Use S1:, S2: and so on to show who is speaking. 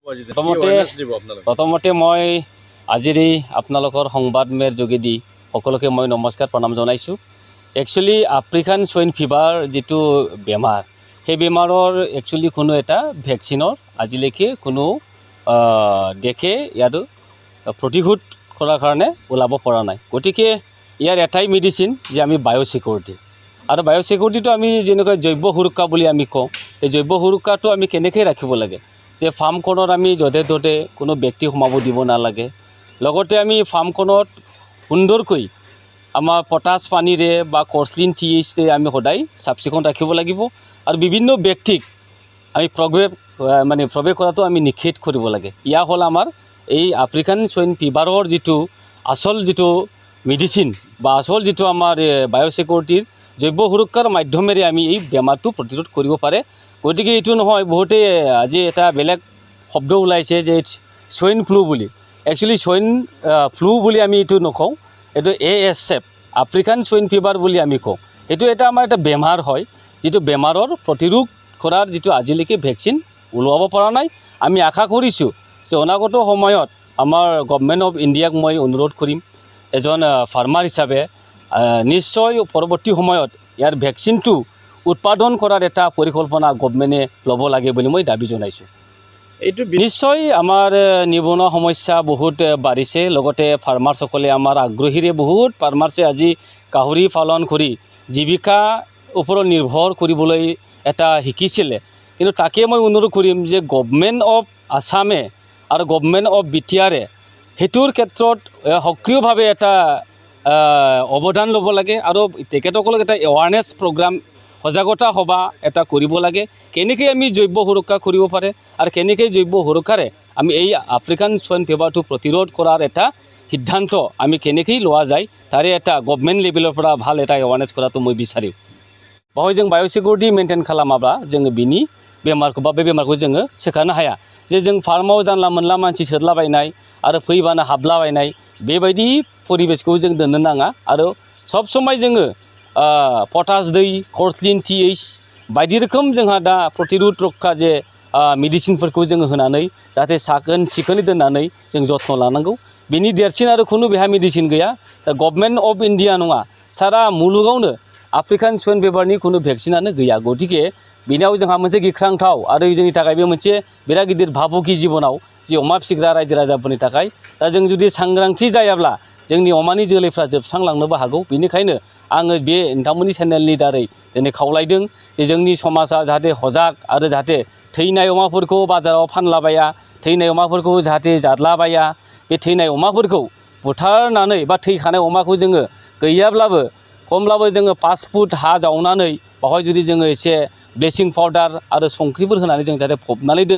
S1: প্ৰথমতে মই আজিৰ এই আপোনালোকৰ সংবাদ মেৰ যোগেদি সকলোকে মই নমস্কাৰ প্ৰণাম জনাইছোঁ। একচুৱেলি আফ্ৰিকান সোয়াইন ফিভাৰ যিটো বেমাৰ, সেই বেমাৰৰ একচুৱেলি কোনো এটা ভেকচিনৰ আজিলৈকে কোনো দেশে ইয়াৰ প্ৰতিৰোধ কৰাৰ কাৰণে ওলাব পৰা নাই। গতিকে ইয়াৰ এটাই মেডিচিন যে আমি বায়'চিকিউৰিটি, আৰু বায়'চিকিউৰিটিটো আমি যেনেকৈ জৈৱ সুৰক্ষা বুলি আমি কওঁ, এই জৈৱ সুৰক্ষাটো আমি কেনেকৈ ৰাখিব লাগে যে ফাৰ্মখনত আমি য'তে ত'তে কোনো ব্যক্তি সোমাব দিব নালাগে। লগতে আমি ফাৰ্মখনত সুন্দৰকৈ আমাৰ পটাছ পানীৰে বা কৰ্চলিন THৰে আমি সদায় চাফ চিকুণ ৰাখিব লাগিব, আৰু বিভিন্ন ব্যক্তিক আমি প্ৰৱেশ কৰাটো আমি নিষেধ কৰিব লাগে। ইয়া হ'ল আমাৰ এই আফ্ৰিকান সোয়াইন ফিভাৰৰ যিটো আচল যিটো মেডিচিন বা আচল যিটো আমাৰ বায়'চিকিউৰিটিৰ জৈৱ সুৰক্ষাৰ মাধ্যমেৰে আমি এই বেমাৰটো প্ৰতিৰোধ কৰিব পাৰে। গতিকে এইটো নহয়, বহুতে আজি এটা বেলেগ শব্দ ওলাইছে যে সোয়াইন ফ্লু বুলি। একচুৱেলি সোয়াইন ফ্লু বুলি আমি এইটো নকওঁ, এইটো ASF আফ্ৰিকান সোয়াইন ফিভাৰ বুলি আমি কওঁ। এইটো এটা আমাৰ এটা বেমাৰ হয়, যিটো বেমাৰৰ প্ৰতিৰোধ কৰাৰ যিটো আজিলৈকে ভেকচিন ওলাব পৰা নাই। আমি আশা কৰিছোঁ যে অনাগত সময়ত আমাৰ গভৰ্ণমেণ্ট অফ ইণ্ডিয়াক মই অনুৰোধ কৰিম, এজন ফাৰ্মাৰ হিচাপে নিশ্চয় পৰৱৰ্তী সময়ত ইয়াৰ ভেকচিনটো উৎপাদন কৰাৰ এটা পৰিকল্পনা গভৰ্ণমেণ্টে ল'ব লাগে বুলি মই দাবী জনাইছোঁ। এইটো নিশ্চয় আমাৰ নিবনুৱা সমস্যা বহুত বাঢ়িছে। লগতে ফাৰ্মাৰ্ছসকলে আমাৰ আগ্ৰহীৰে বহুত ফাৰ্মাৰ্ছে আজি গাহৰি পালন কৰি জীৱিকাৰ ওপৰত নিৰ্ভৰ কৰিবলৈ এটা শিকিছিলে। কিন্তু তাকে মই অনুৰোধ কৰিম যে গভৰ্ণমেণ্ট অফ আছামে আৰু গভৰ্ণমেণ্ট অফ BTRে সেইটোৰ ক্ষেত্ৰত সক্ৰিয়ভাৱে এটা অৱদান ল'ব লাগে, আৰু তেখেতসকলক এটা এৱাৰনেছ প্ৰগ্ৰাম, সজাগতা সভা এটা কৰিব লাগে, কেনেকৈ আমি জৈৱ সুৰক্ষা কৰিব পাৰে আৰু কেনেকৈ জৈৱ সুৰক্ষাৰে আমি এই আফ্ৰিকান সোয়াইন ফিভাৰটো প্ৰতিৰোধ কৰাৰ এটা সিদ্ধান্ত আমি কেনেকৈ লোৱা যায়, তাৰে এটা গভৰ্ণমেণ্ট লেভেলৰ পৰা ভাল এটা এৱাৰনেছ কৰাটো মই বিচাৰিম। बावहाय जों बाय'सिकिउरिटी मेनटेन खालामाब्ला जोङो बिनि बेमारखौ बा बे बेमारखौ जोङो सोखानो हाया। जे जों फार्माव जानला मोनला मानसि सोदलाबायनाय आरो फैबानो हाबलाबायनाय बेबायदि परिबेसखौ जों दोननो नाङा, आरो सब समय जोङो पटास दै, क'र्सलिन TH बायदि रोखोम जोंहा दा प्रतिरोध रक्षा जे मेडिसिनफोरखौ जोङो होनानै जाहाथे साखोन सिखोनै दोननानै जों जत्न लानांगौ। बिनि देरसिन आरो खुनु बेहा मेडिसिन गैया। दा गभर्नमेन्ट अफ इन्डिया नङा, सारा मुलुगावनो आफ्रिकान सोयाइन फेभारनि खुनु भेक्सिनानो गैया। गतिके बिनियाव जोंहा मोनसे गिख्रांथाव आरो जोंनि थाखाय बे मोनसे बिराद गिदिर भाबुकि जिबनाव जे अमा फिसिग्रा रायजो राजाफोरनि थाखाय। दा जों जुदि सांग्रांथि जायाब्ला जोंनि अमानि जोलैफ्रा जोबस्रांलांनोबो हागौ। बेनिखायनो आङो बे नोंथांमोननि चेनेलनि दारै दिनै खावलायदों जे जोंनि समाजा जाहाथे हजाग, आरो जाहाथे थैनाय अमाफोरखौ बाजाराव फानलाबाया, थैनाय अमाफोरखौ जाहाथे जादलाबाया। बे थैनाय अमाफोरखौ बुथारनानै बा थैखानाय अमाखौ जोङो गैयाब्लाबो खमब्लाबो जोङो 5 फुट हा जावनानै बावहाय जुदि जोङो एसे ब्लिचिं पाउडार आरो संख्रिफोर होनानै जों जाहाथे फबनानै दोन